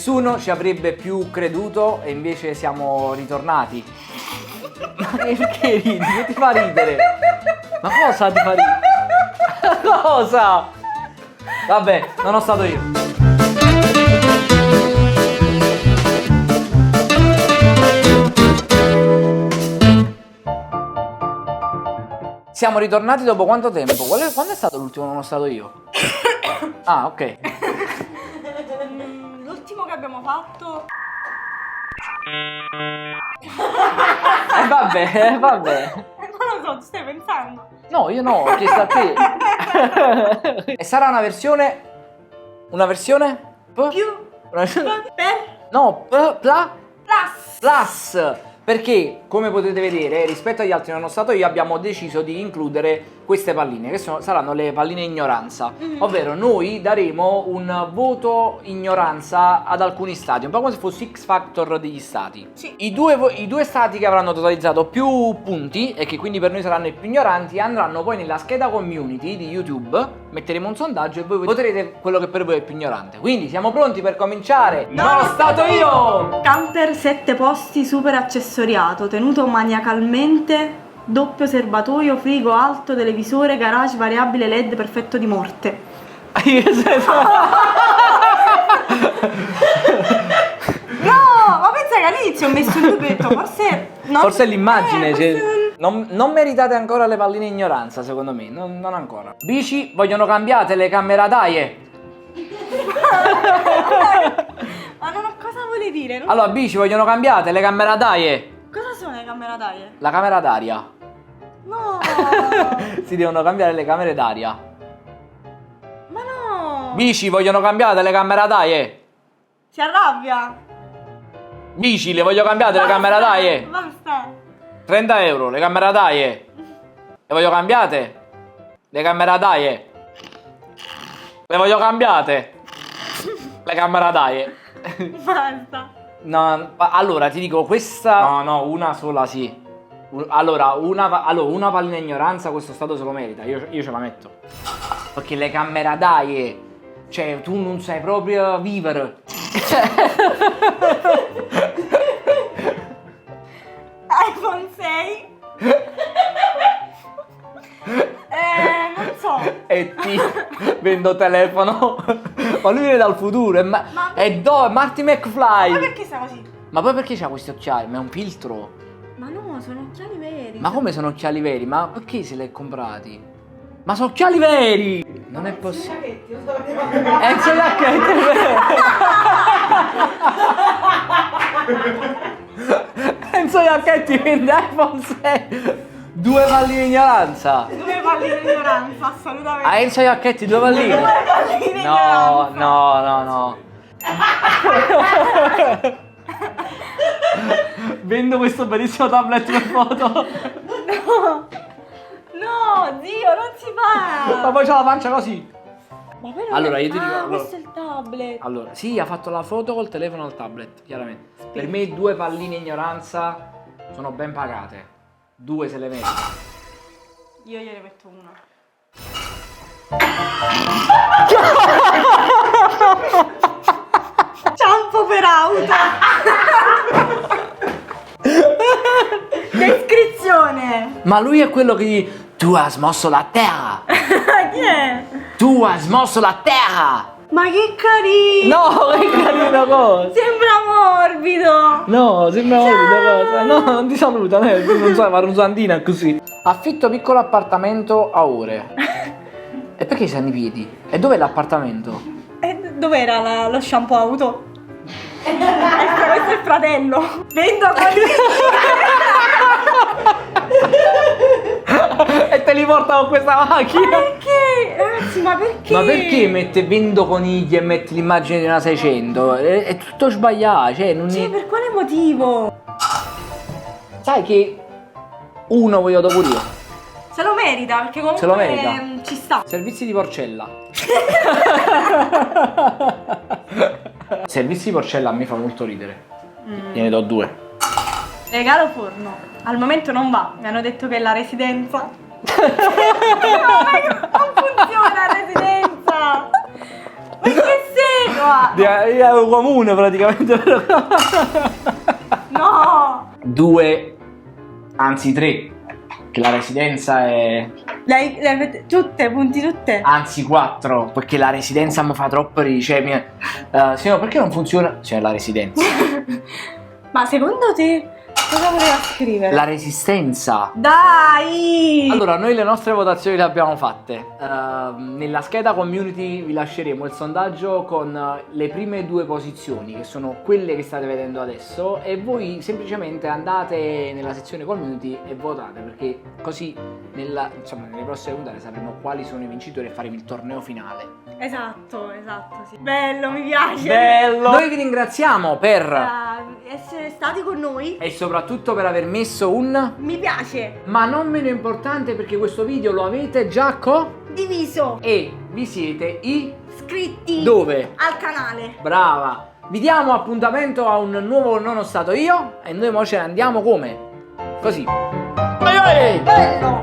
Nessuno ci avrebbe più creduto e invece siamo ritornati. Ma perché ridi? Che ti fa ridere? Ma cosa ti fa ridere? Cosa? Vabbè, non ho stato io. Siamo ritornati dopo quanto tempo? Quando è stato l'ultimo che non ho stato io? Ah, ok. L'ultimo che abbiamo fatto... Vabbè. Non lo so, ci stai pensando? No, io no, ho chiesto a te. E sarà una versione? Una versione? Più... Una versione? Per... No, Plus. Plus. Perché, come potete vedere, rispetto agli altri che non ho stato io, abbiamo deciso di includere queste palline, che saranno le palline ignoranza. Ovvero, noi daremo un voto ignoranza ad alcuni stati, un po' come se fosse X Factor degli stati. Sì. I due stati che avranno totalizzato più punti, e che quindi per noi saranno i più ignoranti, andranno poi nella scheda community di YouTube, metteremo un sondaggio e voi voterete quello che per voi è più ignorante. Quindi, siamo pronti per cominciare? Non ho stato io! Camper 7 posti super accessoriato, tenuto maniacalmente, doppio serbatoio, frigo alto, televisore, garage variabile LED perfetto di morte. No, ma pensa che all'inizio ho messo in dubbio e ho detto forse è l'immagine, forse non meritate ancora le palline ignoranza, secondo me, non ancora. Bici, vogliono cambiate le camerataie. Ma non ho cosa vuole dire? Non... Allora, bici, vogliono cambiate le camerataie. Cosa sono le camerataie? La camera d'aria. No! Si devono cambiare le camere d'aria. Ma no! Bici, vogliono cambiate le camerataie. Si arrabbia! Bici, le voglio cambiate le camerataie. Basta! 30 euro, le camerataie. Le voglio cambiate? Le camerataie. Le voglio cambiate? Le camerataie. Basta! No, allora ti dico questa. No, una sola sì. Allora, una pallina ignoranza questo stato se lo merita. Io ce la metto. Perché le camerataie, cioè tu non sai proprio vivere. iPhone 6? Non so. E ti vendo telefono. Ma lui viene dal futuro. Marty McFly. Ma perché sta così? Ma poi perché c'ha questi occhiali? Ma è un filtro. Ma no, sono occhiali veri. Ma come sono occhiali veri? Ma perché se li hai comprati? Ma sono occhiali veri! Non è possibile. Enzo Giacchetti, Enzo Giacchetti vende iPhone 6. Due palline ignoranza. Due palline di ignoranza, assolutamente. A Enzo Giacchetti due palline. Due palline di No, ignoranza. no. Vendo questo bellissimo tablet per foto. No, zio, non si fa. Ma poi c'ha la pancia così. Ma poi non Allora, è... io ti dico, allora- questo è il tablet. Allora, sì, ha fatto la foto col telefono al tablet, chiaramente. Per me due palline ignoranza sono ben pagate. Due se le merita. Io gliene metto una. Ciampo per auto. Descrizione. Ma lui è quello che dice: tu hai smosso la terra! Chi è? Tu hai smosso la terra! Ma che carino. No, che carino cosa! Sembra morbido. No, sembra morbido cosa! No, non ti saluta, tu non sai fare un sandina così. Affitto piccolo appartamento a ore. E perché sei i piedi? E dov'è l'appartamento? E dov'era lo shampoo auto? Questo è il fratello. Vendo E te li porta con questa macchina? perché? Ragazzi, ma perché? Ma perché mette vendo conigli e metti l'immagine di una 600? È tutto sbagliato, cioè non Cioè, è... per quale motivo? Sai che uno voglio dopo io. Se lo merita, perché comunque Se lo merita. Ci sta. Servizi di porcella. Servizi di porcella a me fa molto ridere. Gliene do due. Regalo forno. Al momento non va, mi hanno detto che è la residenza. No, ma non funziona la residenza. Ma che sei? No! È un comune praticamente. No! 2, anzi 3, che la residenza è... Tutte, punti tutte. Anzi 4, perché la residenza mi fa troppo ridere. Signor, perché non funziona? Cioè la residenza. Ma secondo te cosa voleva scrivere? La resistenza. Dai! Allora, noi le nostre votazioni le abbiamo fatte. Nella scheda community vi lasceremo il sondaggio con le prime 2 posizioni, che sono quelle che state vedendo adesso, e voi semplicemente andate nella sezione community e votate, perché così nelle prossime puntate sapremo quali sono i vincitori e faremo il torneo finale. Esatto, sì. Bello, mi piace. Bello! Noi vi ringraziamo per essere stati con noi. e soprattutto per aver messo un... Mi piace. Ma non meno importante, perché questo video lo avete già Diviso. e vi siete Iscritti. dove? Al canale. Brava! Vi diamo appuntamento a un nuovo Non ho stato io e noi mo ce ne andiamo come? Così. Vai vai! Bello.